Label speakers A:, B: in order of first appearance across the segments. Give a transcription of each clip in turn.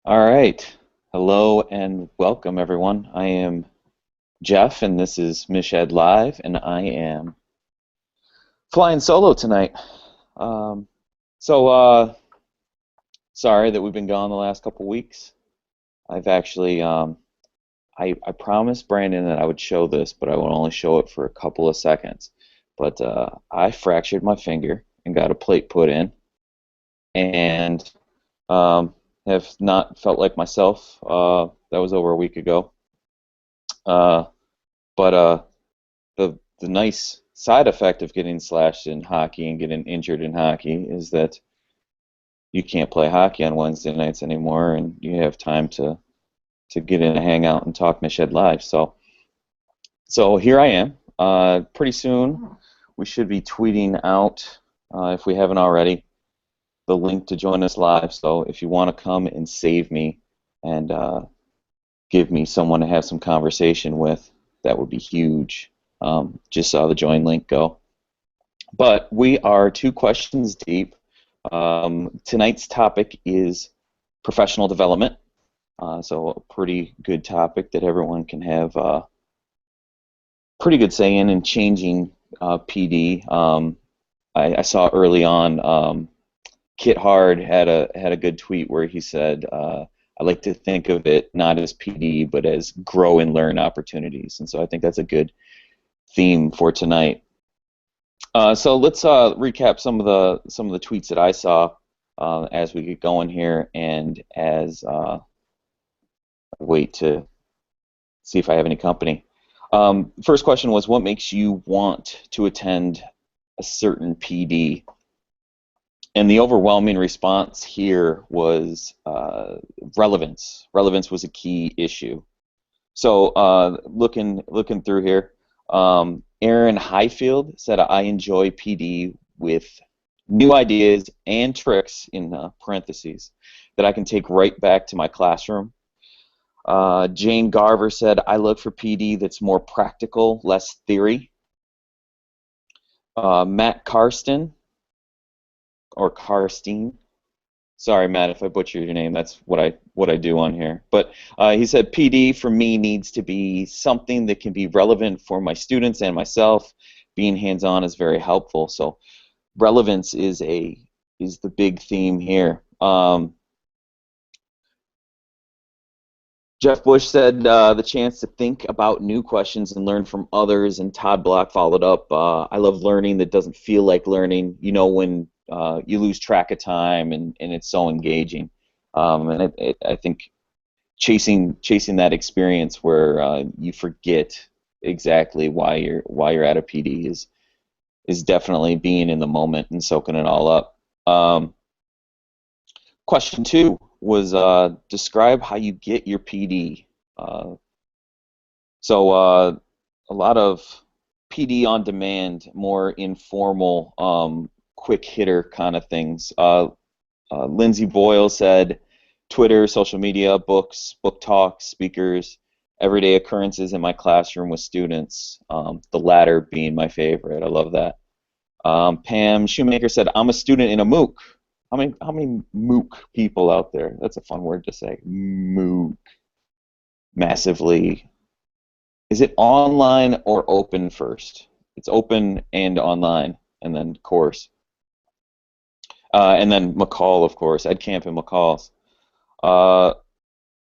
A: All right. Hello and welcome, everyone. I am Jeff, and this is michED Live, and I am flying solo tonight. Um, so, sorry that we've been gone the last couple weeks. I've actually, I promised Brandon that I would show this, but I would only show it for a couple of seconds. But I fractured my finger and got a plate put in, and um, have not felt like myself. That was over a week ago. Uh, But the nice side effect of getting slashed in hockey and getting injured in hockey is that you can't play hockey on Wednesday nights anymore, and you have time to get in a hangout and talk michED Live. So here I am. Pretty soon we should be tweeting out, if we haven't already, the link to join us live. So if you want to come and save me and give me someone to have some conversation with, that would be huge. Just saw the join link go. But we are 2 questions deep. Tonight's topic is professional development. So a pretty good topic that everyone can have pretty good say in changing PD. I saw early on Kit Hard had a good tweet where he said, I like to think of it not as PD but as grow and learn opportunities, and so I think that's a good theme for tonight. So let's recap some of the tweets that I saw as we get going here, and as wait to see if I have any company. First question was, what makes you want to attend a certain PD? And the overwhelming response here was relevance. Relevance was a key issue. So looking through here, Aaron Highfield said, I enjoy PD with new ideas and tricks, in parentheses, that I can take right back to my classroom. Jane Garver said, I look for PD that's more practical, less theory. Matt Karsten, or Karstein. Sorry, Matt, if I butchered your name. That's what I do on here. But he said PD for me needs to be something that can be relevant for my students and myself. Being hands-on is very helpful. So relevance is the big theme here. Jeff Bush said the chance to think about new questions and learn from others, and Todd Block followed up. I love learning that doesn't feel like learning. You know, when you lose track of time, and it's so engaging. And I think chasing that experience where you forget exactly why you're at a PD is definitely being in the moment and soaking it all up. Question 2 was describe how you get your PD. So a lot of PD on demand, more informal, quick hitter kind of things. Lindsay Boyle said, Twitter, social media, books, book talks, speakers, everyday occurrences in my classroom with students, the latter being my favorite. I love that. Pam Shoemaker said, I'm a student in a MOOC. How many MOOC people out there? That's a fun word to say. MOOC. Massively. Is it online or open first? It's open and online, and then course. And then McCall, of course, EdCamp and McCall's.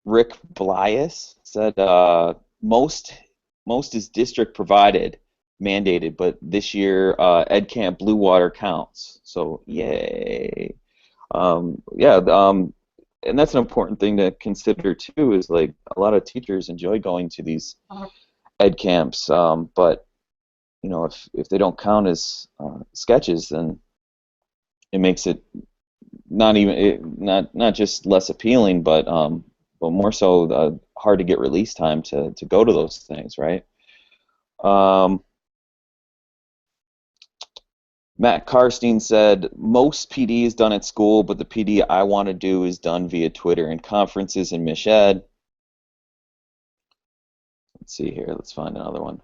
A: Rick Blias said most is district provided, mandated, but this year EdCamp Blue Water counts. So yay. And that's an important thing to consider too. Is like a lot of teachers enjoy going to these ed camps, but you know, if they don't count as SCECHs, then it makes it not just less appealing, but more so hard to get release time to go to those things, right? Matt Karstein said, most PD is done at school, but the PD I want to do is done via Twitter and conferences and michED. Let's see here. Let's find another one.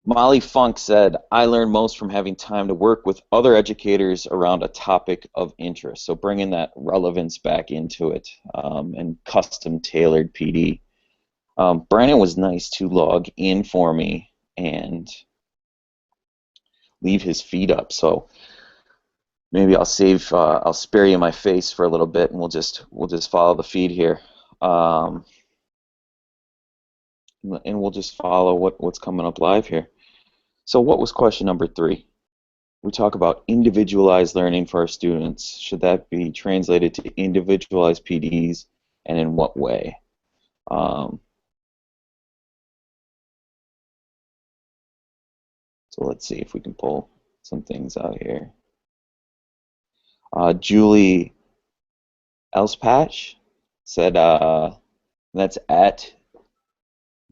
A: Molly Funk said, I learn most from having time to work with other educators around a topic of interest. So bringing that relevance back into it, and custom tailored PD. Brandon was nice to log in for me and leave his feed up. So maybe I'll spare you my face for a little bit, and we'll just follow the feed here. Um, and we'll just follow what's coming up live here. So what was question number 3? We talk about individualized learning for our students. Should that be translated to individualized PDs, and in what way? Um, so let's see if we can pull some things out here. Julie Elspatch said, that's at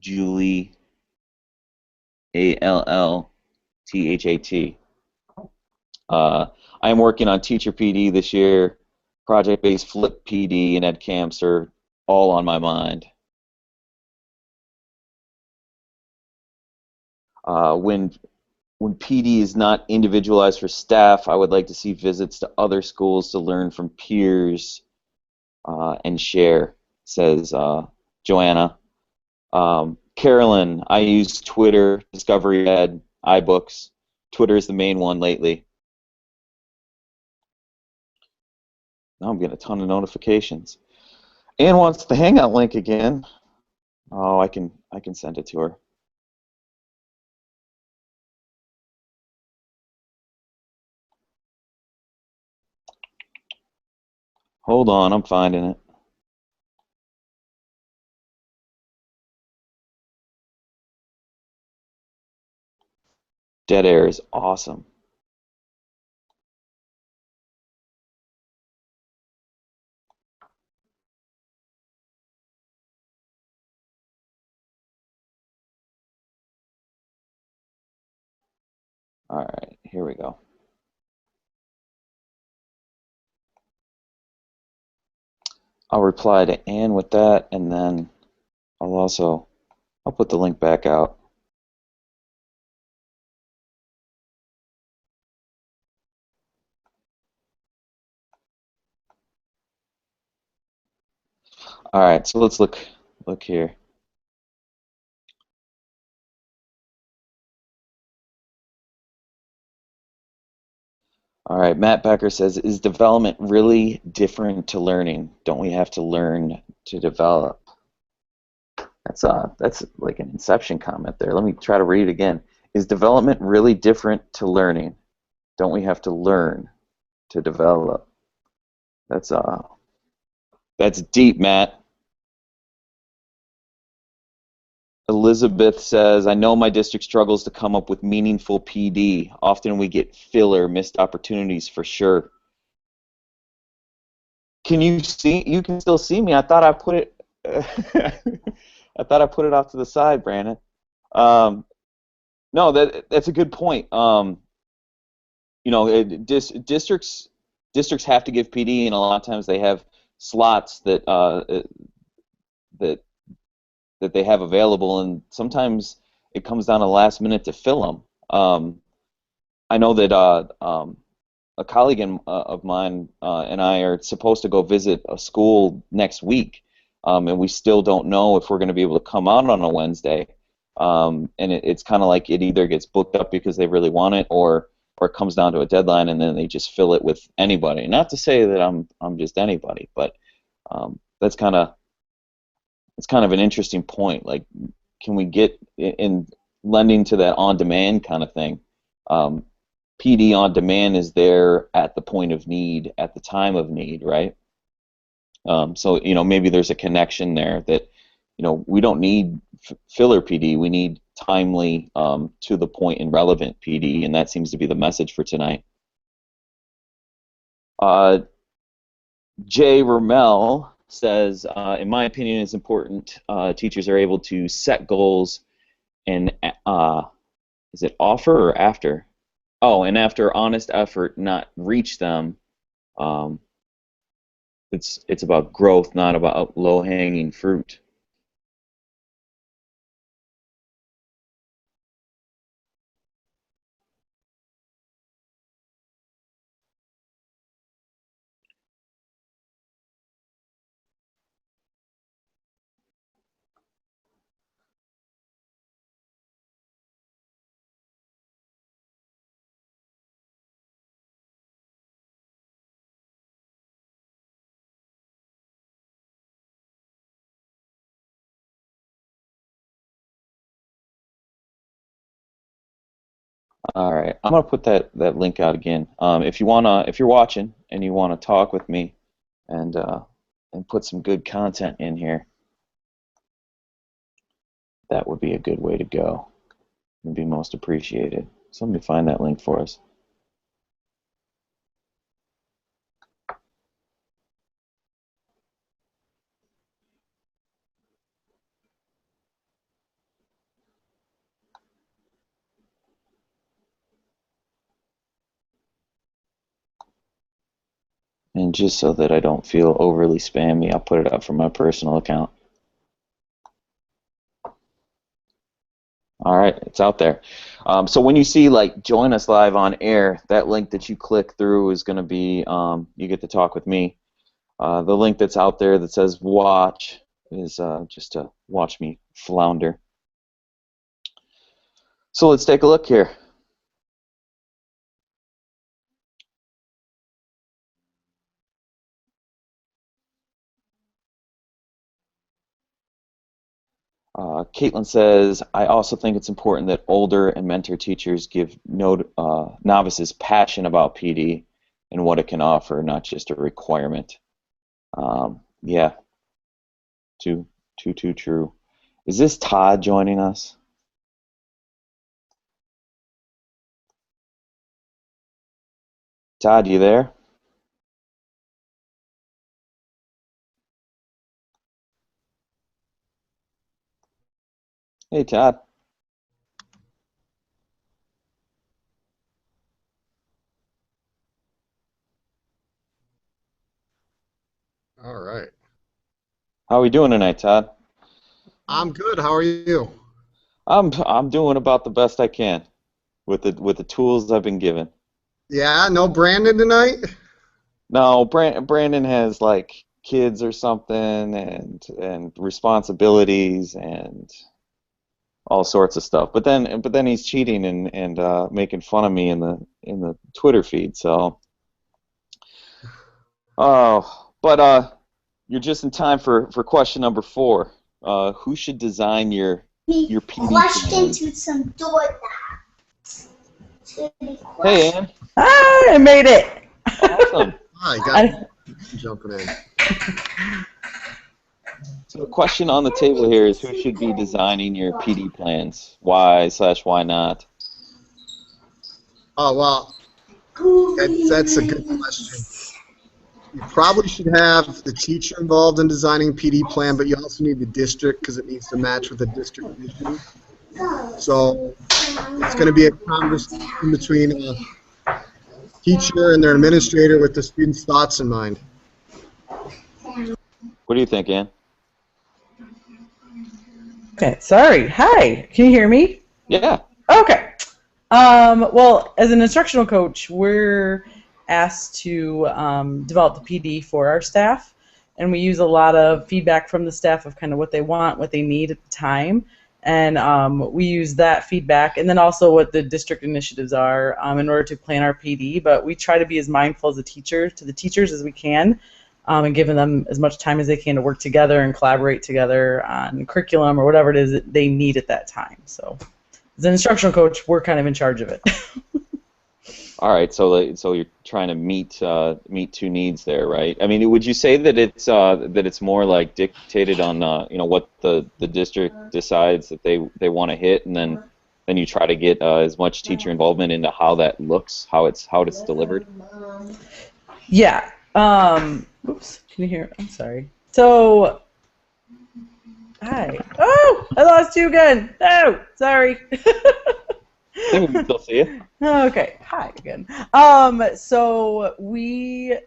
A: Julie ALLTHAT. I am working on teacher PD this year. Project-based flip PD and ed camps are all on my mind. When PD is not individualized for staff, I would like to see visits to other schools to learn from peers and share, says Joanna. Carolyn, I use Twitter, Discovery Ed, iBooks. Twitter is the main one lately. Now I'm getting a ton of notifications. Ann wants the Hangout link again. Oh, I can send it to her. Hold on, I'm finding it. Dead air is awesome. All right, here we go. I'll reply to Ann with that, and then I'll put the link back out. All right, so let's look here. All right, Matt Becker says, is development really different to learning? Don't we have to learn to develop? That's like an Inception comment there. Let me try to read it again. Is development really different to learning? Don't we have to learn to develop? That's deep, Matt. Elizabeth says, I know my district struggles to come up with meaningful PD. Often we get filler, missed opportunities for sure. Can you see? You can still see me. I thought I put it. I thought I put it off to the side, Brandon. No, that's a good point. Districts have to give PD, and a lot of times they have slots that that they have available, and sometimes it comes down to the last minute to fill them. I know that a colleague of mine and I are supposed to go visit a school next week, and we still don't know if we're going to be able to come out on a Wednesday. And it's kind of like it either gets booked up because they really want it, or it comes down to a deadline, and then they just fill it with anybody. Not to say that I'm just anybody, but that's kind of an interesting point. Like, can we get in lending to that on-demand kind of thing? PD on demand is there at the point of need, at the time of need, right? So maybe there's a connection there that we don't need filler PD. We need timely, to the point and relevant PD, and that seems to be the message for tonight. Jay Rommel says, in my opinion, it's important teachers are able to set goals and is it offer or after? Oh, and after honest effort, not reach them. It's about growth, not about low-hanging fruit. All right, I'm gonna put that link out again. If you're watching and you wanna talk with me and put some good content in here, that would be a good way to go. It'd be most appreciated. So let me find that link for us. And just so that I don't feel overly spammy, I'll put it up from my personal account. All right, it's out there. So when you see like join us live on air, that link that you click through is going to be you get to talk with me. The link that's out there that says watch is just to watch me flounder. So let's take a look here. Caitlin says, I also think it's important that older and mentor teachers give novices passion about PD and what it can offer, not just a requirement. Yeah, too true. Is this Todd joining us? Todd, you there? Hey, Todd.
B: All right.
A: How are we doing tonight, Todd?
B: I'm good. How are you?
A: I'm doing about the best I can with the tools I've been given.
B: Yeah, no Brandon tonight?
A: No, Brandon has like kids or something and responsibilities and all sorts of stuff. But then he's cheating and making fun of me in the Twitter feed. So but you're just in time for question number 4. Who should design your PD
C: question
A: plan?
C: to some door knobs.
A: Hey, Ann.
D: I made it.
A: Awesome.
B: Hi, got jumping in.
A: So the question on the table here is who should be designing your PD plans? Why/why not?
B: Oh, well, that's a good question. You probably should have the teacher involved in designing PD plan, but you also need the district because it needs to match with the district vision. So it's going to be a conversation between a teacher and their administrator with the student's thoughts in mind.
A: What do you think, Ann?
D: Okay, sorry. Hi, can you hear me?
A: Yeah.
D: Okay. Well, as an instructional coach, we're asked to develop the PD for our staff, and we use a lot of feedback from the staff of kind of what they want, what they need at the time, and we use that feedback, and then also what the district initiatives are in order to plan our PD. But we try to be as mindful as a teacher to the teachers as we can, and giving them as much time as they can to work together and collaborate together on curriculum or whatever it is that they need at that time. So as an instructional coach, we're kind of in charge of it.
A: All right. So you're trying to meet two needs there, right? I mean, would you say that it's more like dictated on what the district decides that they want to hit, and then you try to get as much teacher involvement into how that looks, how it's delivered?
D: Yeah. Oops. Can you hear? I'm sorry. So, hi. Oh, I lost you again. Oh, sorry.
A: I think we can still see you.
D: Okay. Hi again. So we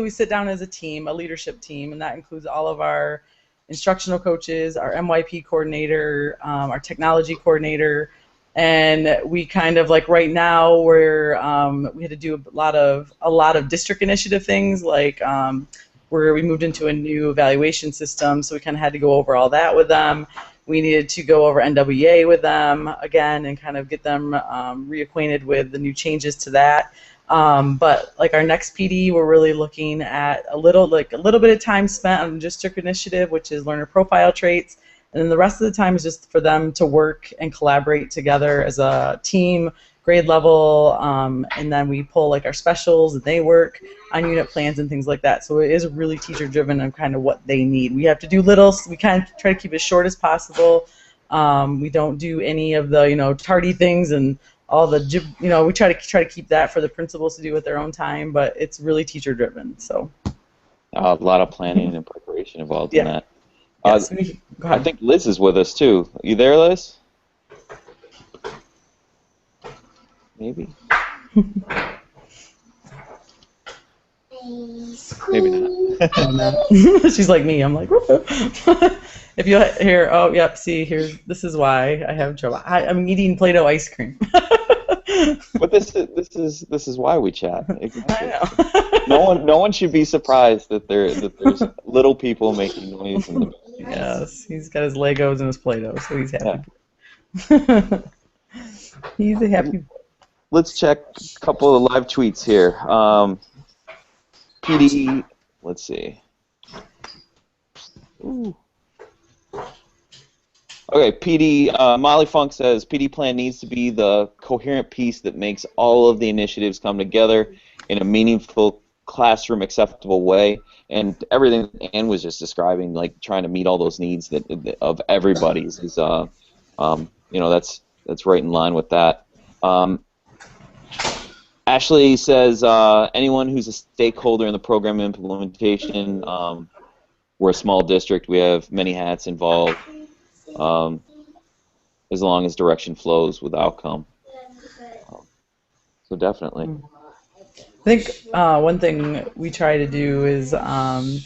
D: sit down as a team, a leadership team, and that includes all of our instructional coaches, our MYP coordinator, our technology coordinator, and we kind of like right now we had to do a lot of district initiative things like where we moved into a new evaluation system, so we kind of had to go over all that with them. We needed to go over NWEA with them again and kind of get them reacquainted with the new changes to that. But like our next PD, we're really looking at a little bit of time spent on district initiative, which is learner profile traits, and then the rest of the time is just for them to work and collaborate together as a team, grade level, and then we pull like our specials and they work on unit plans and things like that. So it is really teacher driven on kind of what they need. We have to do little, we kind of try to keep it as short as possible. We don't do any of the, tardy things and all the, we try to keep that for the principals to do at their own time, but it's really teacher driven. So
A: a lot of planning and preparation involved in that.
D: Yes,
A: I think Liz is with us too. You there, Liz? Maybe. Maybe not.
D: She's like me. I'm like, if you hear, oh, yep, see, this is why I have trouble. I'm eating Play-Doh ice cream.
A: But this is why we chat. Exactly.
D: I know.
A: No one should be surprised that there's little people making noise in the background.
D: Yes, he's got his Legos and his Play-Doh, so he's happy. Yeah. He's a happy boy.
A: Let's check a couple of live tweets here. PD, let's see. Ooh. Okay, PD, Molly Funk says, PD plan needs to be the coherent piece that makes all of the initiatives come together in a meaningful classroom acceptable way. And everything that Ann was just describing, like trying to meet all those needs of everybody's, is, that's right in line with that. Ashley says, anyone who's a stakeholder in the program implementation, we're a small district, we have many hats involved, as long as direction flows with outcome. So definitely.
D: I think one thing we try to do is personalize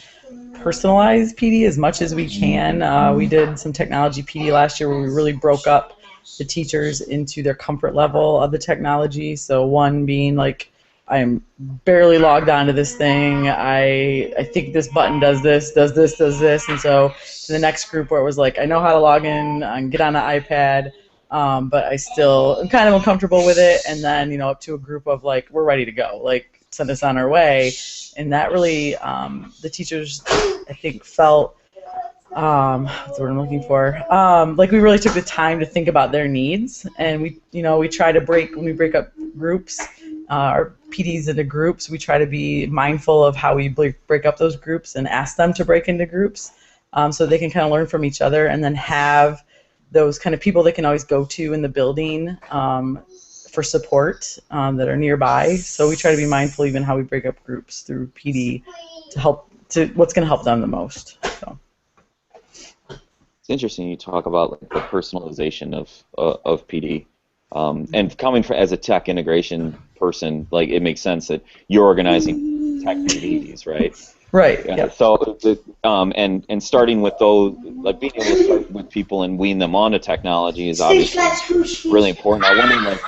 D: PD as much as we can. We did some technology PD last year where we really broke up the teachers into their comfort level of the technology. So one being like, I'm barely logged onto this thing. I think this button does this. And so to the next group where it was like, I know how to log in and get on an iPad, but I still am kind of uncomfortable with it. And then, up to a group of like, we're ready to go. Like, send us on our way. And that really, the teachers, I think, felt, what's the word I'm looking for? Like we really took the time to think about their needs, and we try to when we break up groups, our PDs into groups, we try to be mindful of how we break up those groups and ask them to break into groups, so they can kind of learn from each other, and then have those kind of people they can always go to in the building for support that are nearby. So we try to be mindful even how we break up groups through PD to what's going to help them the most. So.
A: It's interesting you talk about like, the personalization of PD, and coming as a tech integration person, like it makes sense that you're organizing tech PDs, right?
D: Right.
A: Yeah.
D: Yep.
A: So, and starting with those, like being able to start with people and wean them onto technology is obviously really important. I wonder, like,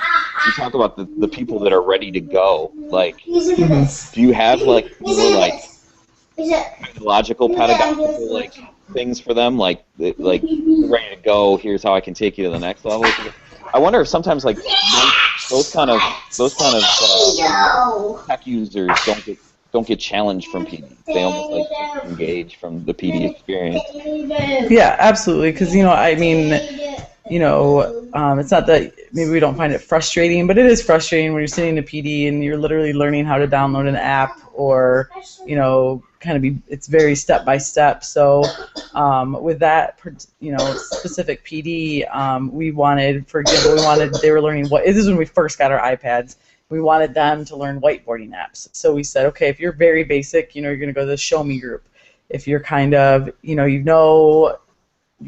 A: you talk about the people that are ready to go. Like, do you have like more logical, pedagogical like things for them, like ready to go? Here's how I can take you to the next level. I wonder if sometimes like those kind of tech users don't get challenged from PD. They almost like engage from the PD experience.
D: Yeah, absolutely. Because it's not that maybe we don't find it frustrating, but it is frustrating when you're sitting in a PD and you're literally learning how to download an app, or it's very step by step. So with that specific PD, we wanted, for example, they were learning this is when we first got our iPads. We wanted them to learn whiteboarding apps. So we said, okay, if you're very basic, you're going to go to the Show Me group. If you're kind of, you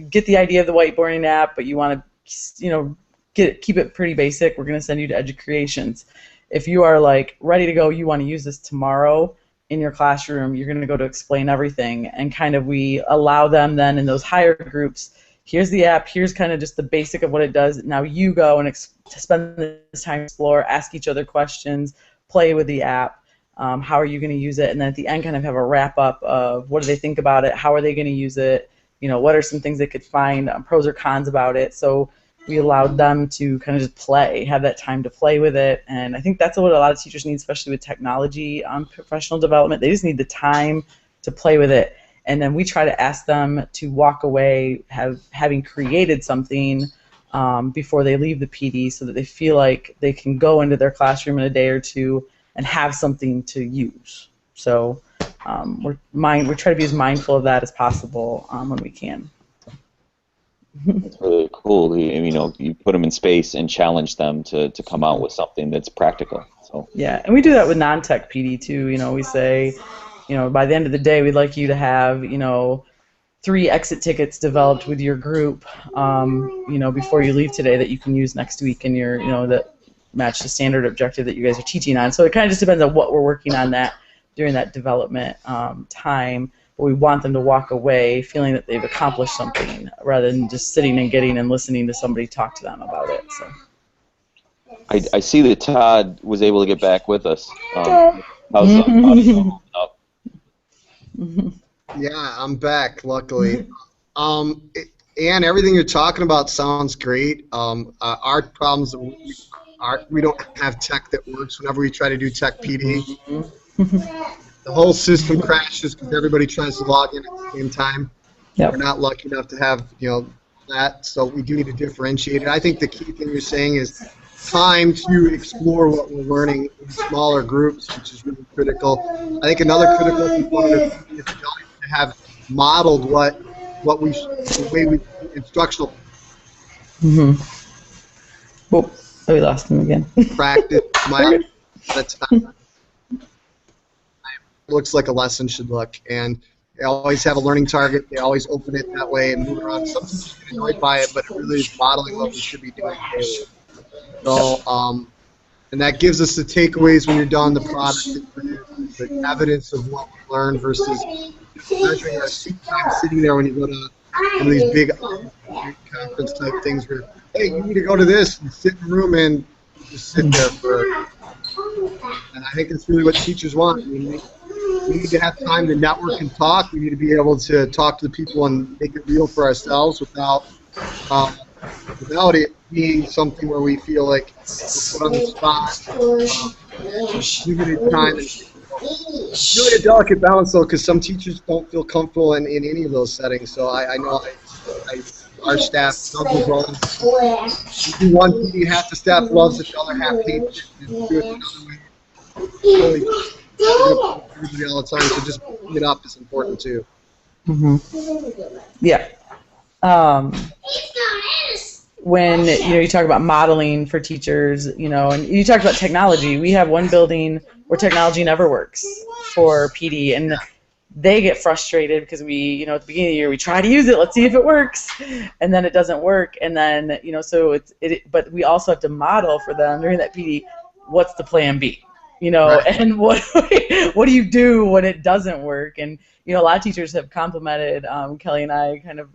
D: get the idea of the whiteboarding app, but you want to, keep it pretty basic, we're going to send you to EduCreations. If you are like ready to go, you want to use this tomorrow in your classroom, you're going to go to Explain Everything, and kind of we allow them then in those higher groups, here's the app, here's kind of just the basic of what it does. Now you go and spend this time explore, ask each other questions, play with the app. How are you going to use it? And then at the end kind of have a wrap up of what do they think about it, how are they going to use it, what are some things they could find, pros or cons about it. So we allowed them to kind of just play, have that time to play with it. And I think that's what a lot of teachers need, especially with technology professional development. They just need the time to play with it. And then we try to ask them to walk away having created something before they leave the PD, so that they feel like they can go into their classroom in a day or two and have something to use. So we're trying to be as mindful of that as possible when we can.
A: It's really cool. You put them in space and challenge them to come out with something that's practical. So
D: yeah, and we do that with non-tech PD too. We say, by the end of the day, we'd like you to have, 3 exit tickets developed with your group, before you leave today that you can use next week in your, that match the standard objective that you guys are teaching on. So it kind of just depends on what we're working on during that development time. But we want them to walk away feeling that they've accomplished something rather than just sitting and getting and listening to somebody talk to them about it. So
A: I see that Todd was able to get back with us. How's the up?
B: Yeah, I'm back, luckily. Ann, everything you're talking about sounds great. Our problems, we don't have tech that works whenever we try to do tech PD. The whole system crashes because everybody tries to log in at the same time.
D: Yep.
B: We're not lucky enough to have that, so we do need to differentiate it. I think the key thing you're saying is time to explore what we're learning in smaller groups, which is really critical. I think another critical component is to have modeled the way we instructional.
D: Oh, we lost him again.
B: Practice looks like a lesson should look, and they always have a learning target. They always open it that way and move around. Some people get annoyed by it, but it really is modeling what we should be doing daily. So, and that gives us the takeaways when you're done, the product, the evidence of what we learned versus measuring our seat time sitting there when you go to one of these big conference type things where, hey, you need to go to this and sit in a room and just sit there for. And I think that's really what teachers want. We need to have time to network and talk. We need to be able to talk to the people and make it real for ourselves without it being something where we feel like we're put on the spot, limited time. It's really a delicate balance, though, because some teachers don't feel comfortable in any of those settings. So I know our staff struggles all. We do one PD, half the staff loves it, the other half hates it. Do it another way. Really, everybody all the time, so just bring it up is important too.
D: Yeah. When you talk about modeling for teachers, and you talked about technology. We have one building where technology never works for PD, and they get frustrated because we, at the beginning of the year, we try to use it, let's see if it works, and then it doesn't work, and then so but we also have to model for them during that PD, what's the plan B,
B: Right.
D: and what do you do when it doesn't work, and a lot of teachers have complimented Kelly and I kind of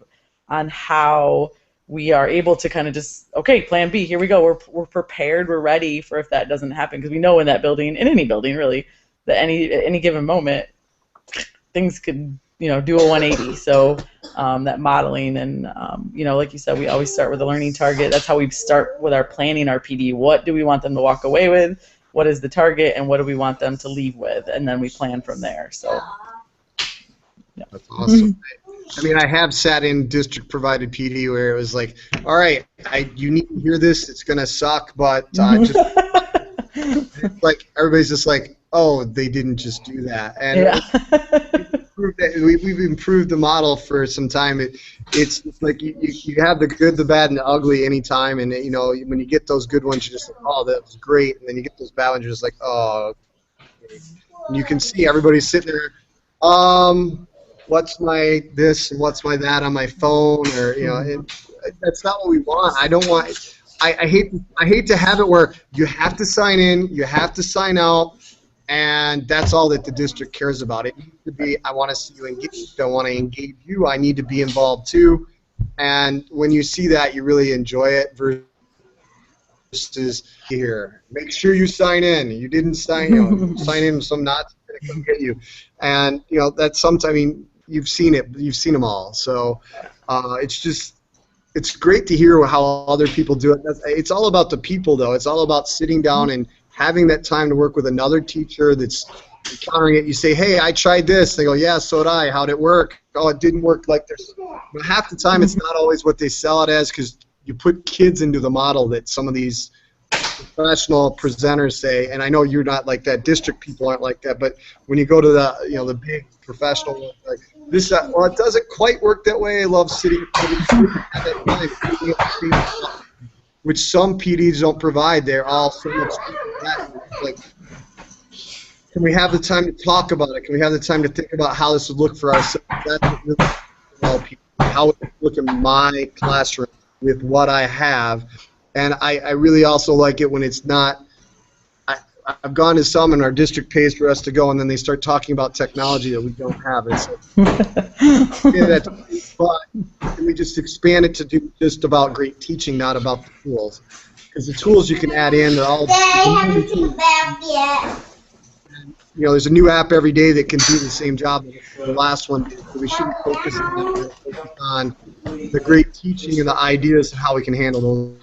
D: on how we are able to kind of just, okay, plan B, here we go, we're prepared, we're ready for if that doesn't happen, because we know in that building, in any building really, that at any given moment, things could, do a 180. So that modeling and, like you said, we always start with a learning target. That's how we start with our planning, our PD. What do we want them to walk away with? What is the target, and what do we want them to leave with? And then we plan from there. So, yeah.
B: That's awesome. I mean, I have sat in district-provided PD where it was like, all right, you need to hear this. It's gonna suck, but just it's like everybody's just like, oh, they didn't just do that. And we've improved the model for some time. It's like you have the good, the bad, and the ugly anytime. And when you get those good ones, you're just like, oh, that was great. And then you get those bad ones, you're just like, oh. And you can see everybody's sitting there. What's my this and what's my that on my phone, or that's not what we want. I don't want. I hate to have it where you have to sign in, you have to sign out, and that's all that the district cares about. It needs to be, I want to see you engaged, I want to engage you, I need to be involved too. And when you see that, you really enjoy it versus here. Make sure you sign in. You didn't sign, sign in, some Nazi's going to come get you. And that's sometimes, I mean, you've seen it, you've seen them all. So it's great to hear how other people do it. It's all about the people, though. It's all about sitting down and having that time to work with another teacher that's encountering it. You say, hey, I tried this. They go, yeah, so did I. How'd it work? Oh, it didn't work like this. But half the time, it's not always what they sell it as, because you put kids into the model that some of these professional presenters say, and I know you're not like that, district people aren't like that, but when you go to the, you know, the big professional ones, like this, well, it doesn't quite work that way. I love sitting, which some PDs don't provide. They're all so much like, can we have the time to talk about it? Can we have the time to think about how this would look for ourselves? That's what really help people. How would it look in my classroom with what I have? And I really also like it when it's not. I've gone to some, and our district pays for us to go, and then they start talking about technology that we don't have. And so, but can we just expand it to do just about great teaching, not about the tools? Because the tools you can add in, they're all.
C: I haven't seen back yet.
B: You know, there's a new app every day that can do the same job that the last one did. So we shouldn't focus on the great teaching and the ideas of how we can handle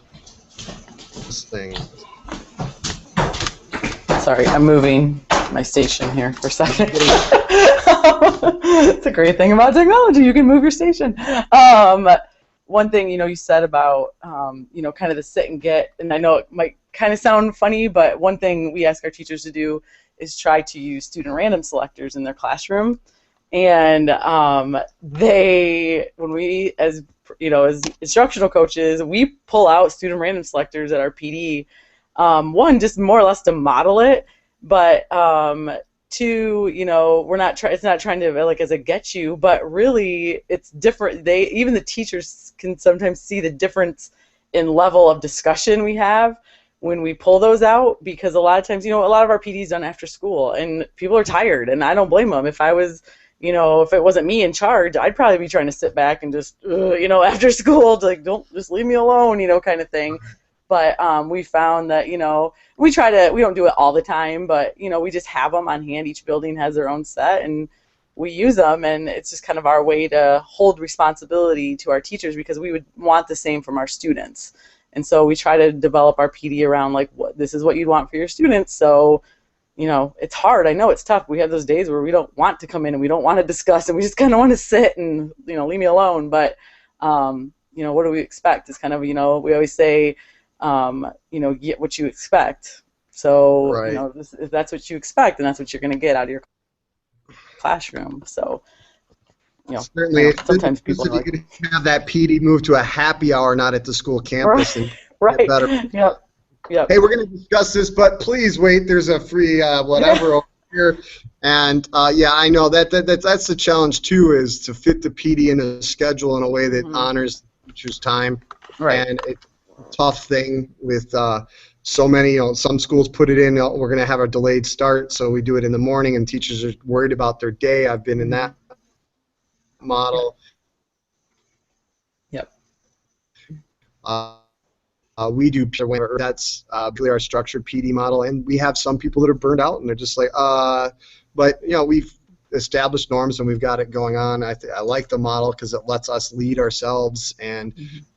B: those things.
D: Sorry, I'm moving my station here for a second. It's a great thing about technology. You can move your station. One thing, you said about, kind of the sit and get, and I know it might kind of sound funny, but one thing we ask our teachers to do is try to use student random selectors in their classroom. And when we, as instructional coaches, we pull out student random selectors at our PD. One, just more or less to model it, but two, it's not trying to like as a get you, but really it's different. Even the teachers can sometimes see the difference in level of discussion we have when we pull those out, because a lot of times, a lot of our PD is done after school and people are tired, and I don't blame them. If I was, if it wasn't me in charge, I'd probably be trying to sit back and just, after school, like, don't just leave me alone, kind of thing. But we found that, we don't do it all the time, but, we just have them on hand. Each building has their own set, and we use them, and it's just kind of our way to hold responsibility to our teachers, because we would want the same from our students. And so we try to develop our PD around, like, this is what you'd want for your students. So, it's hard. I know it's tough. We have those days where we don't want to come in and we don't want to discuss, and we just kind of want to sit and, leave me alone. But, what do we expect? It's kind of, we always say, get what you expect. So,
B: right.
D: If that's what you expect, then that's what you're going to get out of your classroom. So,
B: certainly,
D: sometimes people
B: are like, you can have that PD move to a happy hour, not at the school campus.
D: Right.
B: And
D: right.
B: Get better.
D: Yep.
B: Hey, we're going to discuss this, but please wait. There's a free whatever over here. And I know that's the challenge too, is to fit the PD in a schedule in a way that honors the teacher's time.
D: Right.
B: And it's a tough thing with so many. Some schools put it in. We're going to have a delayed start, so we do it in the morning, and teachers are worried about their day. I've been in that model.
D: Yep.
B: We do that's really our structured PD model, and we have some people that are burned out, and they're just like, but we've established norms and we've got it going on. I like the model because it lets us lead ourselves and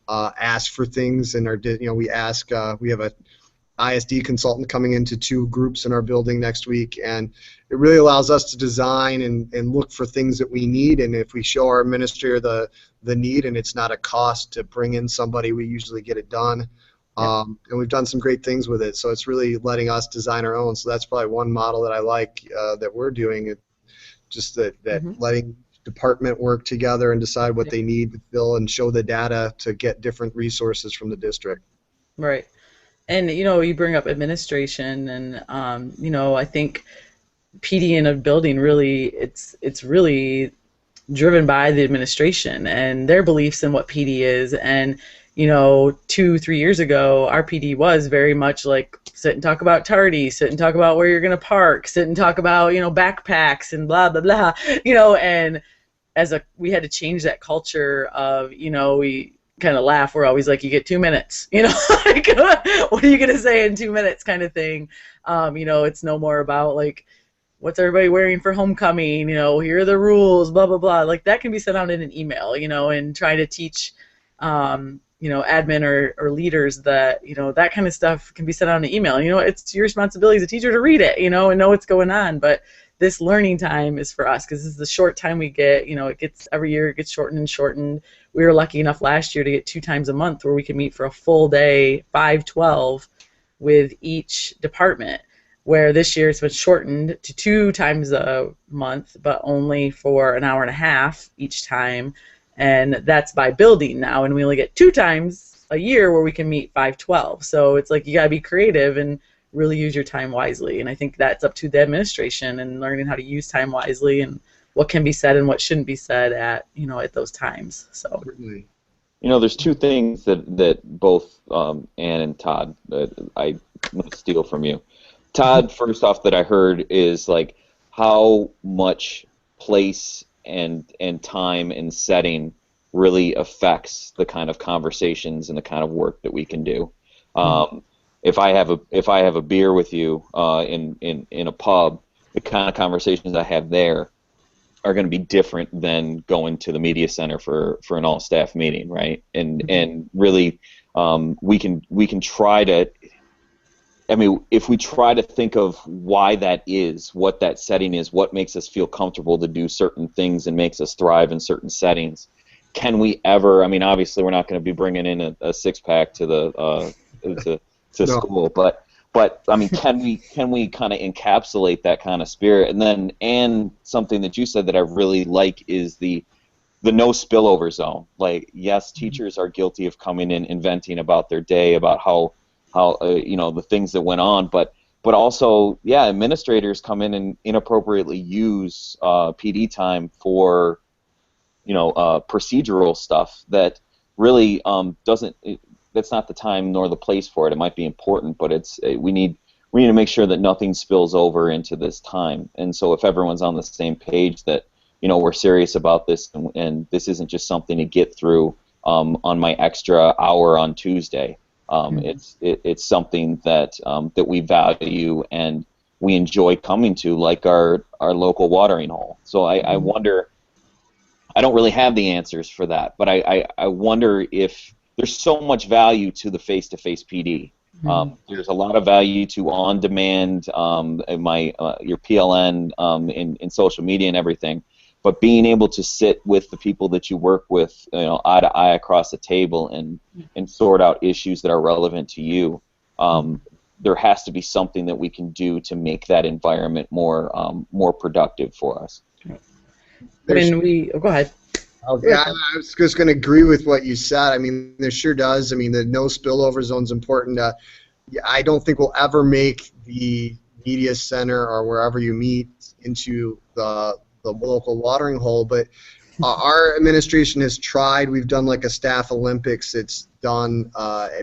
B: ask for things, and we ask. We have a ISD consultant coming into 2 groups in our building next week, and it really allows us to design and look for things that we need. And if we show our administrator the need, and it's not a cost to bring in somebody, we usually get it done. And we've done some great things with it, so it's really letting us design our own. So that's probably one model that I like that we're doing. Just that letting department work together and decide what they need to fill and show the data to get different resources from the district.
D: Right. And, you bring up administration, and, I think PD in a building really, it's really driven by the administration and their beliefs in what PD is. And, 2-3 years ago, our PD was very much like sit and talk about tardy, sit and talk about where you're going to park, sit and talk about, backpacks and blah, blah, blah, and we had to change that culture of, we kind of laugh. We're always like, you get 2 minutes, like, what are you going to say in 2 minutes kind of thing. It's no more about like, what's everybody wearing for homecoming, here are the rules, blah, blah, blah. Like that can be sent out in an email, and try to teach, admin or leaders that, that kind of stuff can be sent out in an email. It's your responsibility as a teacher to read it, and know what's going on. But this learning time is for us because this is the short time we get. It gets every year, it gets shortened and shortened. We were lucky enough last year to get 2 times a month where we could meet for a full day, 5-12, with each department, where this year it's been shortened to 2 times a month, but only for an hour and a half each time, and that's by building now, and we only get 2 times a year where we can meet 5-12. So it's like you got to be creative and really use your time wisely, and I think that's up to the administration and learning how to use time wisely and what can be said and what shouldn't be said at at those times. So
B: Certainly.
A: There's 2 things that both Ann and Todd I must steal from you. Todd, first off, that I heard is like how much place and time and setting really affects the kind of conversations and the kind of work that we can do. If I have a beer with you in a pub, the kind of conversations I have there are going to be different than going to the media center for an all-staff meeting, right? And really, we can try to. I mean, if we try to think of why that is, what that setting is, what makes us feel comfortable to do certain things and makes us thrive in certain settings, can we ever? I mean, obviously, we're not going to be bringing in a 6-pack to the to
B: No.
A: school, but I mean, can we kind of encapsulate that kind of spirit? And something that you said that I really like is the no spillover zone. Like, yes, teachers are guilty of coming in and venting about their day, about how the things that went on, but also, yeah, administrators come in and inappropriately use PD time for procedural stuff that really doesn't. That's not the time nor the place for it. It might be important, but we need to make sure that nothing spills over into this time. And so if everyone's on the same page that we're serious about this and this isn't just something to get through on my extra hour on Tuesday. It's something that we value and we enjoy coming to, like our local watering hole. So I wonder. I don't really have the answers for that, but I wonder if there's so much value to the face-to-face PD. There's a lot of value to on-demand, your PLN in social media and everything. But being able to sit with the people that you work with, eye to eye across the table and sort out issues that are relevant to you, there has to be something that we can do to make that environment more productive for us.
D: go ahead.
B: Yeah, I was just going to agree with what you said. I mean, there sure does. I mean, the no spillover zone is important. I don't think we'll ever make the media center or wherever you meet into the local watering hole, but our administration has tried. We've done like a staff Olympics. It's done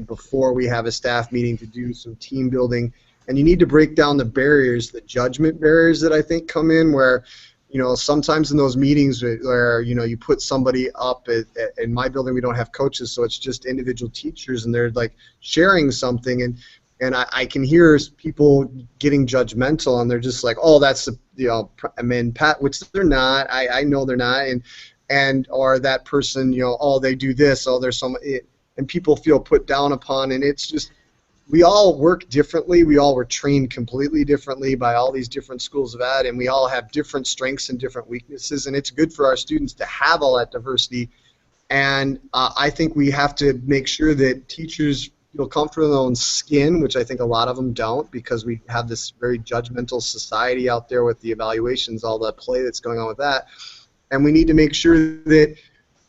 B: before we have a staff meeting to do some team building, and you need to break down the barriers, the judgment barriers that I think come in where sometimes in those meetings where you put somebody up in my building, we don't have coaches, so it's just individual teachers, and they're like sharing something, and I can hear people getting judgmental, and they're just like, oh, that's I mean, Pat, which they're not. I know they're not, or that person, oh, they do this, oh, there's and people feel put down upon, and it's just. We all work differently. We all were trained completely differently by all these different schools of ed, and we all have different strengths and different weaknesses, and it's good for our students to have all that diversity. And I think we have to make sure that teachers feel comfortable in their own skin, which I think a lot of them don't, because we have this very judgmental society out there with the evaluations, all the play that's going on with that. And we need to make sure that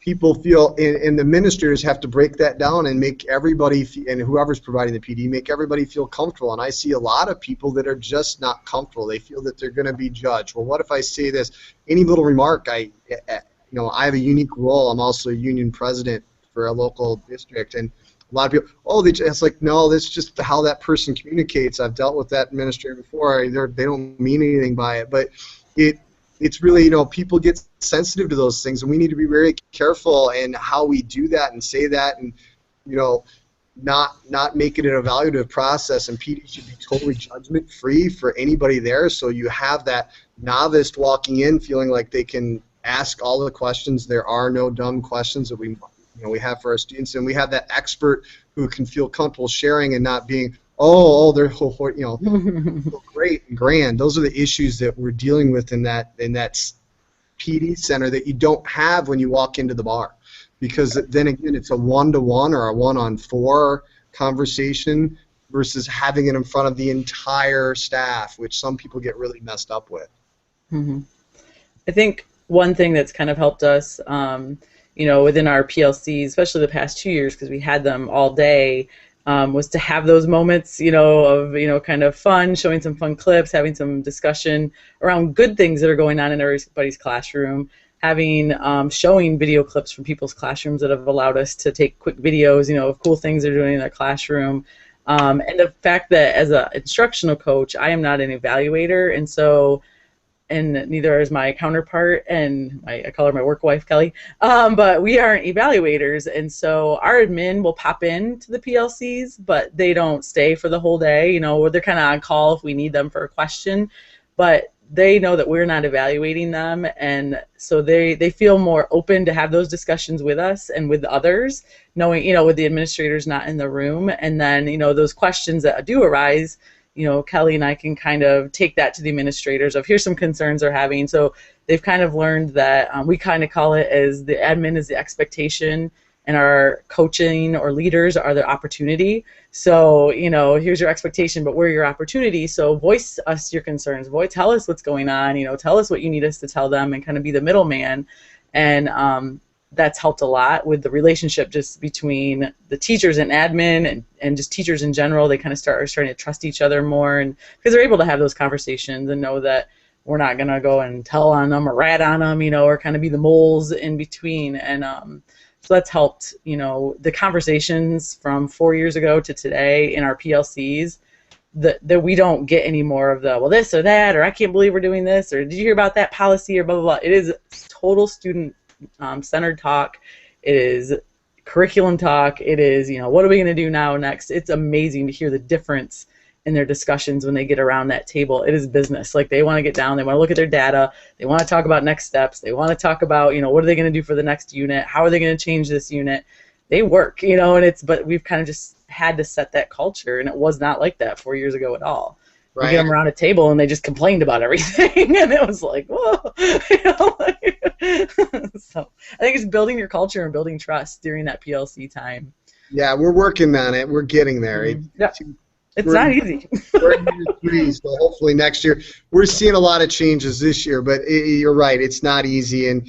B: people feel, and the administrators have to break that down and make everybody, and whoever's providing the PD, make everybody feel comfortable. And I see a lot of people that are just not comfortable. They feel that they're going to be judged. Well, what if I say this? Any little remark, I have a unique role. I'm also a union president for a local district, and a lot of people, it's like, no, that's just how that person communicates. I've dealt with that administrator before. They don't mean anything by it, but it's really, people get sensitive to those things, and we need to be very careful in how we do that and say that, and not make it an evaluative process. And PD should be totally judgment-free for anybody there, so you have that novice walking in feeling like they can ask all the questions. There are no dumb questions that we have for our students, and we have that expert who can feel comfortable sharing and not being, they're so great and grand. Those are the issues that we're dealing with in that PD center that you don't have when you walk into the bar, because then again it's a one-to-one or a one-on-four conversation versus having it in front of the entire staff, which some people get really messed up with.
D: Mhm. I think one thing that's kind of helped us, within our PLCs, especially the past 2 years, because we had them all day, was to have those moments, of, kind of fun, showing some fun clips, having some discussion around good things that are going on in everybody's classroom, having, showing video clips from people's classrooms that have allowed us to take quick videos, of cool things they're doing in their classroom. And the fact that as an instructional coach, I am not an evaluator, and neither is my counterpart, and I call her my work wife, Kelly, but we aren't evaluators, and so our admin will pop in to the PLCs, but they don't stay for the whole day. They're kind of on call if we need them for a question, but they know that we're not evaluating them, and so they feel more open to have those discussions with us and with others, knowing, with the administrators not in the room, and then, those questions that do arise, Kelly and I can kind of take that to the administrators of here's some concerns they're having. So they've kind of learned that we kind of call it as the admin is the expectation and our coaching or leaders are the opportunity. So, here's your expectation, but we're your opportunity. So voice us your concerns. Tell us what's going on. Tell us what you need us to tell them and kind of be the middleman. And that's helped a lot with the relationship just between the teachers and admin and just teachers in general. They kind of starting to trust each other more, and because they're able to have those conversations and know that we're not going to go and tell on them or rat on them, or kind of be the moles in between. And so that's helped, the conversations from 4 years ago to today in our PLCs, that we don't get any more of the, well, this or that, or I can't believe we're doing this, or did you hear about that policy, or blah, blah, blah. It is total student centered talk. It is curriculum talk. It is, what are we going to do now next? It's amazing to hear the difference in their discussions when they get around that table. It is business. Like, they want to get down, they want to look at their data, they want to talk about next steps, they want to talk about, what are they going to do for the next unit, how are they going to change this unit. They work, but we've kind of just had to set that culture, and it was not like that 4 years ago at all.
B: Right.
D: We get them around a table and they just complained about everything, and it was like, whoa. So I think it's building your culture and building trust during that PLC time.
B: Yeah, we're working on it. We're getting there.
D: It's not easy.
B: We're in year 3, so hopefully next year. We're seeing a lot of changes this year, but you're right. It's not easy, and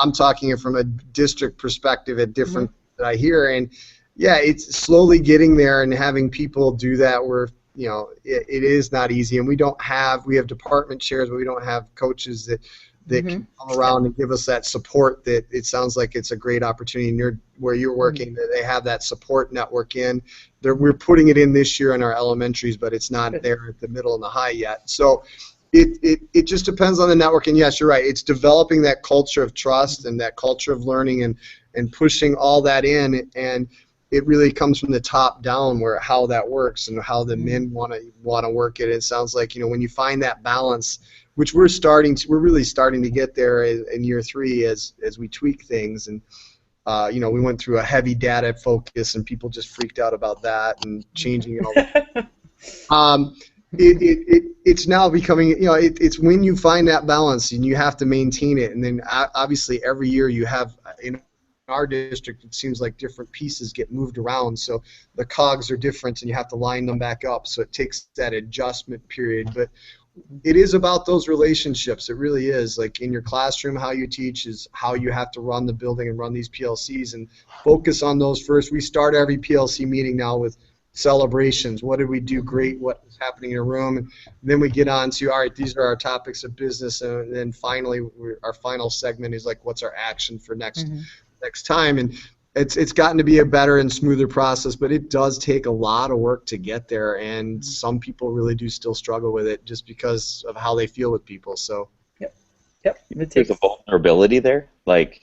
B: I'm talking it from a district perspective at different that I hear, and yeah, it's slowly getting there and having people do that. It is not easy, and we have department chairs, but we don't have coaches that can come around and give us that support. That it sounds like it's a great opportunity where you're working, that they have that support network in. We're putting it in this year in our elementaries, but it's not there at the middle and the high yet. So it just depends on the network, and yes, you're right. It's developing that culture of trust and that culture of learning and pushing all that in, and it really comes from the top down how that works and how the men want to work it. It sounds like, when you find that balance, which we're really starting to get there in year 3 as we tweak things. And we went through a heavy data focus, and people just freaked out about that and changing it all. It's now becoming, it's when you find that balance, and you have to maintain it. And then obviously every year you have, in our district, it seems like different pieces get moved around, so the cogs are different, and you have to line them back up. So it takes that adjustment period, but it is about those relationships. It really is. Like, in your classroom, how you teach is how you have to run the building and run these PLCs, and focus on those first. We start every PLC meeting now with celebrations. What did we do great? What is happening in a room? And then we get on to, all right, these are our topics of business, and then finally our final segment is like, what's our action for next time. And it's gotten to be a better and smoother process, but it does take a lot of work to get there, and some people really do still struggle with it just because of how they feel with people. So
A: There's a vulnerability there. Like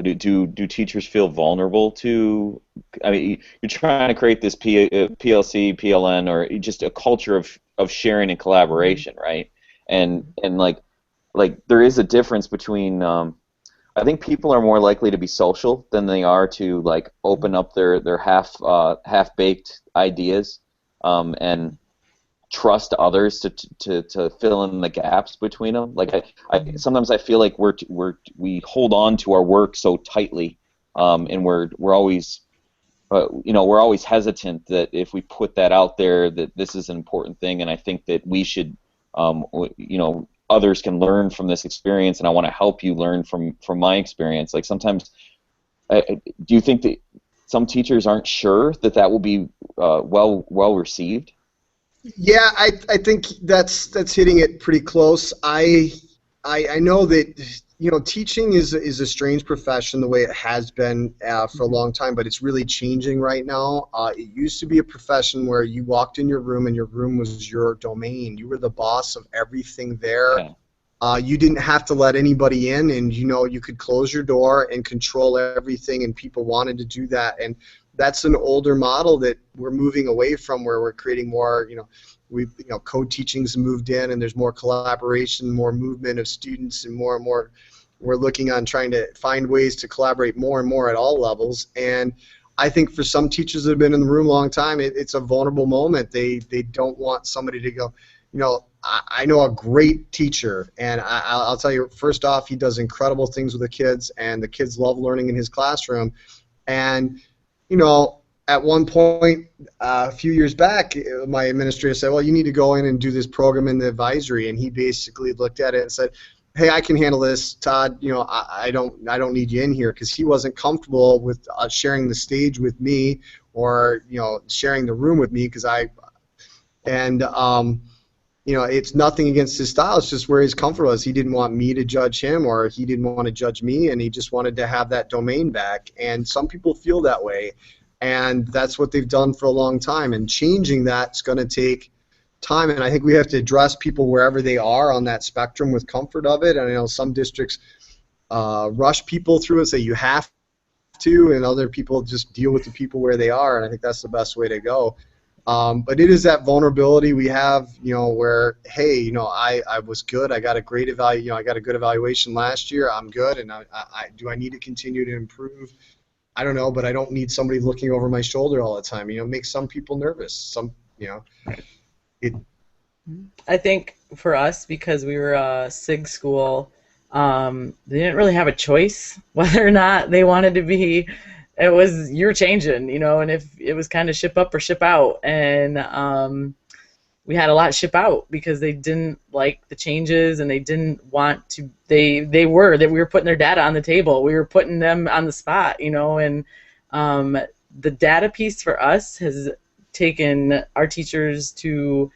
A: do teachers feel vulnerable to? I mean, you're trying to create this PLC, PLN, or just a culture of sharing and collaboration, right? And like there is a difference between I think people are more likely to be social than they are to like open up their half-baked ideas, and trust others to fill in the gaps between them. Like I sometimes I feel like we hold on to our work so tightly, and we're always we're always hesitant that if we put that out there that this is an important thing, and I think that we should, others can learn from this experience, and I want to help you learn from my experience. Like sometimes, do you think that some teachers aren't sure that that will be well received?
B: Yeah, I think that's hitting it pretty close. I know that teaching is a strange profession the way it has been for a long time, but it's really changing right now. It used to be a profession where you walked in your room and your room was your domain. You were the boss of everything there.
A: Yeah.
B: You didn't have to let anybody in, and you could close your door and control everything, and people wanted to do that. And that's an older model that we're moving away from, where we're creating more, co-teaching's moved in, and there's more collaboration, more movement of students, and more we're looking on trying to find ways to collaborate more and more at all levels. And I think for some teachers that have been in the room a long time, it's a vulnerable moment. They don't want somebody to go, I know a great teacher, and I'll tell you, first off, he does incredible things with the kids, and the kids love learning in his classroom. And at one point, a few years back, my administrator said, well, you need to go in and do this program in the advisory. And he basically looked at it and said, hey, I can handle this, Todd. I don't need you in here, because he wasn't comfortable with sharing the stage with me, or sharing the room with me, it's nothing against his style. It's just where his comfort was. He didn't want me to judge him, or he didn't want to judge me, and he just wanted to have that domain back. And some people feel that way, and that's what they've done for a long time. And changing that's going to take time, and I think we have to address people wherever they are on that spectrum with comfort of it. And I know some districts rush people through and say you have to, and other people just deal with the people where they are, and I think that's the best way to go. But it is that vulnerability we have, where, hey, I was good. I got a great I got a good evaluation last year. I'm good, and do I need to continue to improve? I don't know, but I don't need somebody looking over my shoulder all the time. It makes some people nervous.
D: I think for us, because we were a SCECH school, they didn't really have a choice whether or not they wanted to be. It was, you're changing, and if it was kind of ship up or ship out, and we had a lot ship out because they didn't like the changes, and they didn't want to. We were putting their data on the table. We were putting them on the spot, and the data piece for us has taken our teachers to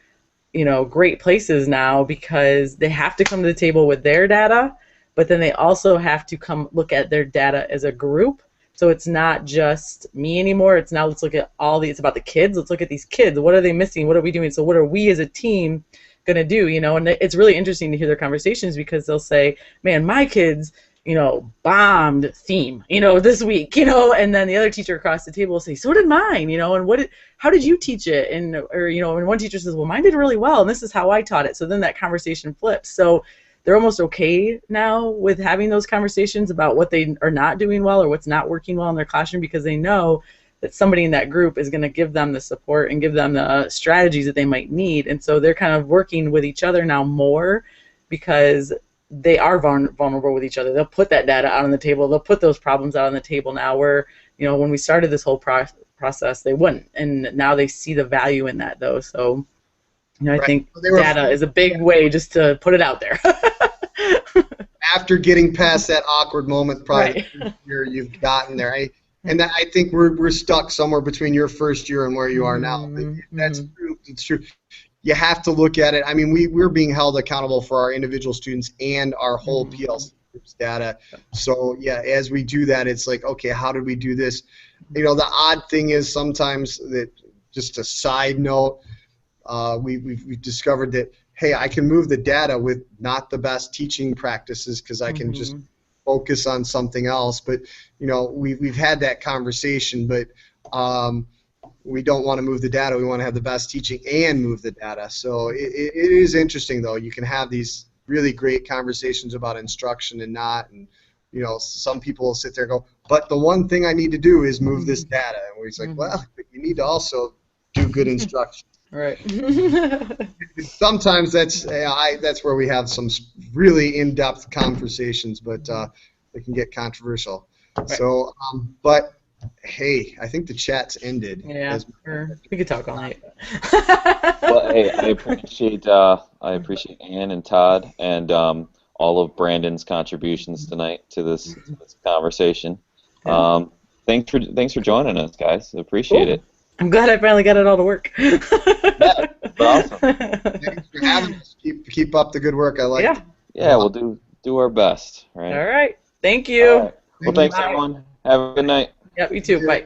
D: great places now, because they have to come to the table with their data, but then they also have to come look at their data as a group. So it's not just me anymore. It's now, let's look at it's about the kids. Let's look at these kids. What are they missing? What are we doing? So what are we as a team going to do? And it's really interesting to hear their conversations, because they'll say, man, my kids, bombed theme, this week, and then the other teacher across the table will say, so did mine, and how did you teach it? And one teacher says, well, mine did really well, and this is how I taught it. So then that conversation flips. So they're almost okay now with having those conversations about what they are not doing well or what's not working well in their classroom, because they know that somebody in that group is going to give them the support and give them the strategies that they might need. And so they're kind of working with each other now more, because they are vulnerable with each other. They'll put that data out on the table. They'll put those problems out on the table now, where, when we started this whole process, they wouldn't. And now they see the value in that, though. So, I think data is a big way just to put it out there.
B: After getting past that awkward moment, probably
D: right.
B: You've gotten there. And I think we're stuck somewhere between your first year and where you are now. That's true. It's true. You have to look at it. I mean, we're being held accountable for our individual students and our whole PLC group's data. So, yeah, as we do that, it's like, okay, how did we do this? The odd thing is sometimes that, just a side note, we've discovered that, hey, I can move the data with not the best teaching practices, because I can just focus on something else. But, we've had that conversation, but we don't want to move the data. We want to have the best teaching and move the data. So it is interesting, though. You can have these really great conversations about instruction and not, and you know, some people will sit there and go, but the one thing I need to do is move this data. And we're just like, well, but you need to also do good instruction.
D: Right.
B: Sometimes that's where we have some really in-depth conversations, but they can get controversial.
D: Right.
B: So, but hey, I think the chat's ended.
D: Yeah, we could talk all night.
A: Well, hey, I appreciate Ann and Todd and all of Brandon's contributions tonight to this conversation.
D: Yeah.
A: Thanks for joining us, guys. Appreciate it.
D: I'm glad I finally got it all to work.
A: Yeah, that's awesome.
B: Thanks for having us. Keep up the good work. I like it.
A: Yeah, we'll do our best, right?
D: All right. Thank you.
A: All right. Well, thanks, everyone. Have a good night.
D: Yep, you too. Bye.